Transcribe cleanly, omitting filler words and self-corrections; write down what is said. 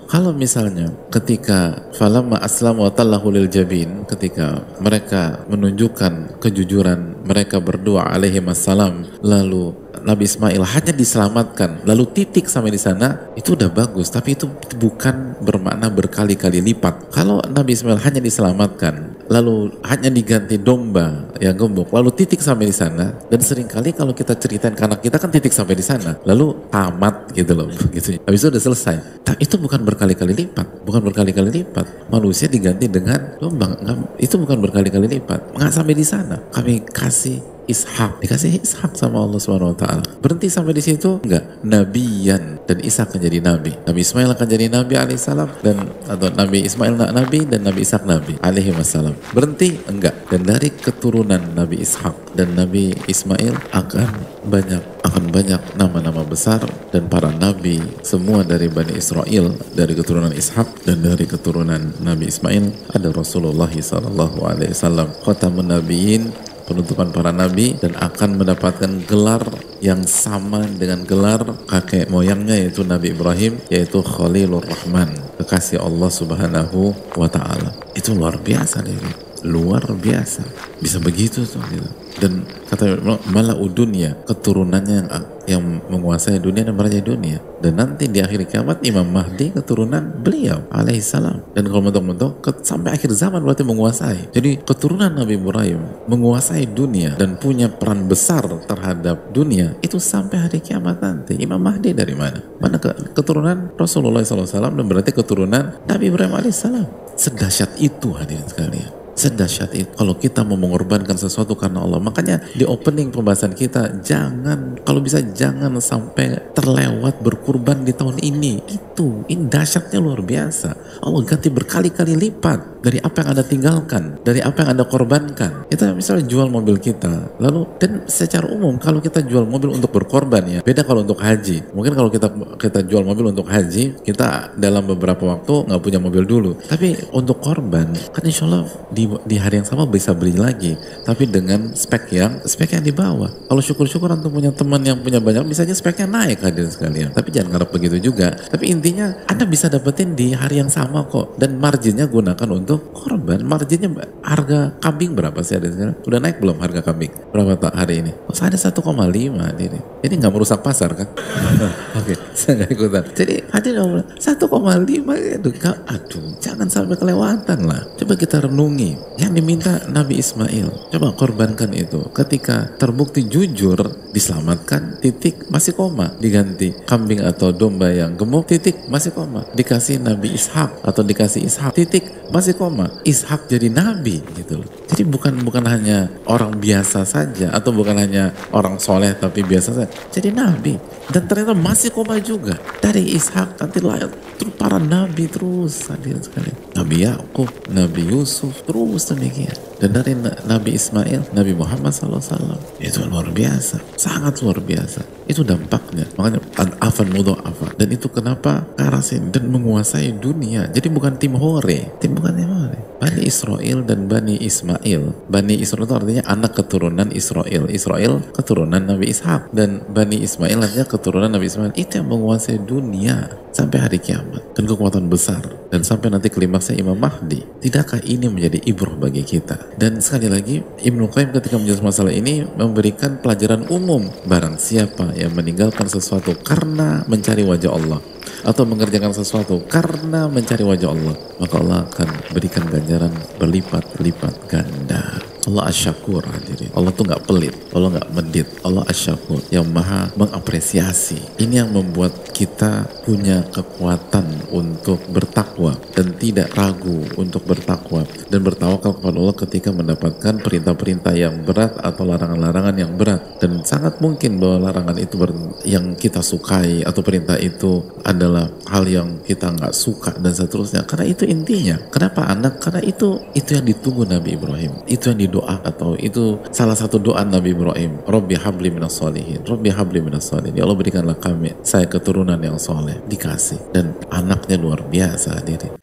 Kalau misalnya ketika falamma aslamu wa tallahu lil jabin, ketika mereka menunjukkan kejujuran mereka berdua alaihi wassalam, lalu Nabi Ismail hanya diselamatkan, lalu titik sampai di sana, itu udah bagus. Tapi itu bukan bermakna berkali-kali lipat. Kalau Nabi Ismail hanya diselamatkan, lalu hanya diganti domba yang gemuk, lalu titik sampai di sana, dan seringkali kalau kita ceritain ke anak kita kan titik sampai di sana, lalu tamat gitu loh, gitu. Habis itu udah selesai. Tapi itu bukan berkali-kali lipat, bukan berkali-kali lipat. Manusia diganti dengan domba, itu bukan berkali-kali lipat. Nggak sampai di sana. Kami kasih Ishak, dikasih Ishak sama Allah Subhanahu wa taala. Berhenti sampai di situ? Enggak. Nabiyan, dan Ishak akan jadi nabi. Nabi Ismail akan jadi nabi alaihissalam, dan atau Nabi Ismail nabi dan Nabi Ishak nabi alaihi wassalam. Berhenti? Enggak. Dan dari keturunan Nabi Ishak dan Nabi Ismail akan banyak nama-nama besar, dan para nabi semua dari Bani Israel, dari keturunan Ishak dan dari keturunan Nabi Ismail. Ada Rasulullah sallallahu alaihi wasallam, khatamun nabiyyin, penutupan para nabi, dan akan mendapatkan gelar yang sama dengan gelar kakek moyangnya, yaitu Nabi Ibrahim, yaitu Khalilur Rahman, kekasih Allah Subhanahu wa taala. Itu luar biasa nih, luar biasa, bisa begitu tuh gitu. Dan kata malau dunia, keturunannya yang menguasai dunia dan merajai dunia. Dan nanti di akhir kiamat Imam Mahdi keturunan beliau alaihissalam. Dan kalau mentok-mentok sampai akhir zaman berarti menguasai. Jadi keturunan Nabi Ibrahim menguasai dunia dan punya peran besar terhadap dunia itu sampai hari kiamat nanti. Imam Mahdi dari mana? Mana keturunan Rasulullah SAW, dan berarti keturunan Nabi Ibrahim alaihissalam. Sedahsyat itu hadirin sekalian. Sedahsyat itu kalau kita mau mengorbankan sesuatu karena Allah. Makanya di opening pembahasan kita, jangan, kalau bisa jangan sampai terlewat berkurban di tahun ini. Ini dahsyatnya luar biasa. Allah ganti berkali-kali lipat dari apa yang Anda tinggalkan, dari apa yang Anda korbankan. Kita misalnya jual mobil kita, lalu, dan secara umum kalau kita jual mobil untuk berkorban ya, beda kalau untuk haji. Mungkin kalau kita jual mobil untuk haji, kita dalam beberapa waktu nggak punya mobil dulu. Tapi untuk korban, kan insya Allah di hari yang sama bisa beli lagi, tapi dengan spek yang di bawah. Kalau syukur-syukur antum punya teman yang punya banyak, bisa aja speknya naik hadirin sekalian. Tapi jangan ngarep begitu juga. Tapi intinya Anda bisa dapetin di hari yang sama kok, dan marginnya gunakan untuk korban. Marginnya, harga kambing berapa sih hadirin sekalian? Udah naik belum harga kambing? Berapa tak hari ini? Oh, ada 1,5 ini nggak merusak pasar kan? Oke, saya nggak ikutan. Jadi hadirin 1,5, aduh, jangan sampai kelewatan lah. Coba kita renungi. Yang diminta Nabi Ismail, coba korbankan itu. Ketika terbukti jujur, diselamatkan, titik, masih koma. Diganti kambing atau domba yang gemuk, titik, masih koma. Dikasih Nabi Ishak atau dikasih Ishak, titik, masih koma. Ishak jadi nabi gitu loh. Jadi bukan hanya orang biasa saja, atau bukan hanya orang soleh tapi biasa saja, jadi nabi. Dan ternyata masih koma juga. Dari Ishak nanti layak terus para nabi terus hadirin sekalian. Nabi Yakub, Nabi Yusuf, terus demikian. Dan dari Nabi Ismail, Nabi Muhammad SAW. Itu luar biasa, sangat luar biasa. Itu dampaknya. Makanya afan mudha'afa. Dan itu kenapa karasin dan menguasai dunia. Jadi bukan tim hore. Bani Israel dan Bani Ismail. Bani Israel itu artinya anak keturunan Israel. Israel keturunan Nabi Ishak. Dan Bani Ismail artinya keturunan Nabi Ismail. Itu yang menguasai dunia sampai hari kiamat. Dan kekuatan besar. Dan sampai nanti klimaksnya Imam Mahdi. Tidakkah ini menjadi ibrah bagi kita? Dan sekali lagi, Ibnu Qayyim ketika menjelaskan masalah ini memberikan pelajaran umum. Barang siapa yang meninggalkan sesuatu karena mencari wajah Allah, atau mengerjakan sesuatu karena mencari wajah Allah, maka Allah akan berikan ganjaran berlipat-lipat ganda. Allah asyakur hadirin. Allah tuh nggak pelit, Allah nggak medit. Allah asyakur, yang maha mengapresiasi. Ini yang membuat kita punya kekuatan untuk bertakwa dan tidak ragu untuk bertakwa dan bertawakal kepada Allah ketika mendapatkan perintah-perintah yang berat atau larangan-larangan yang berat. Dan sangat mungkin bahwa larangan itu yang kita sukai atau perintah itu adalah hal yang kita nggak suka dan seterusnya. Karena itu intinya. Kenapa anak? Karena itu yang ditunggu Nabi Ibrahim. Itu yang doa, atau itu salah satu doa Nabi Ibrahim. Rabbi habli minas sholihin, Rabbi habli minas sholihin. Ya Allah, berikanlah kami, saya keturunan yang soleh. Dikasih. Dan anaknya luar biasa hadirin.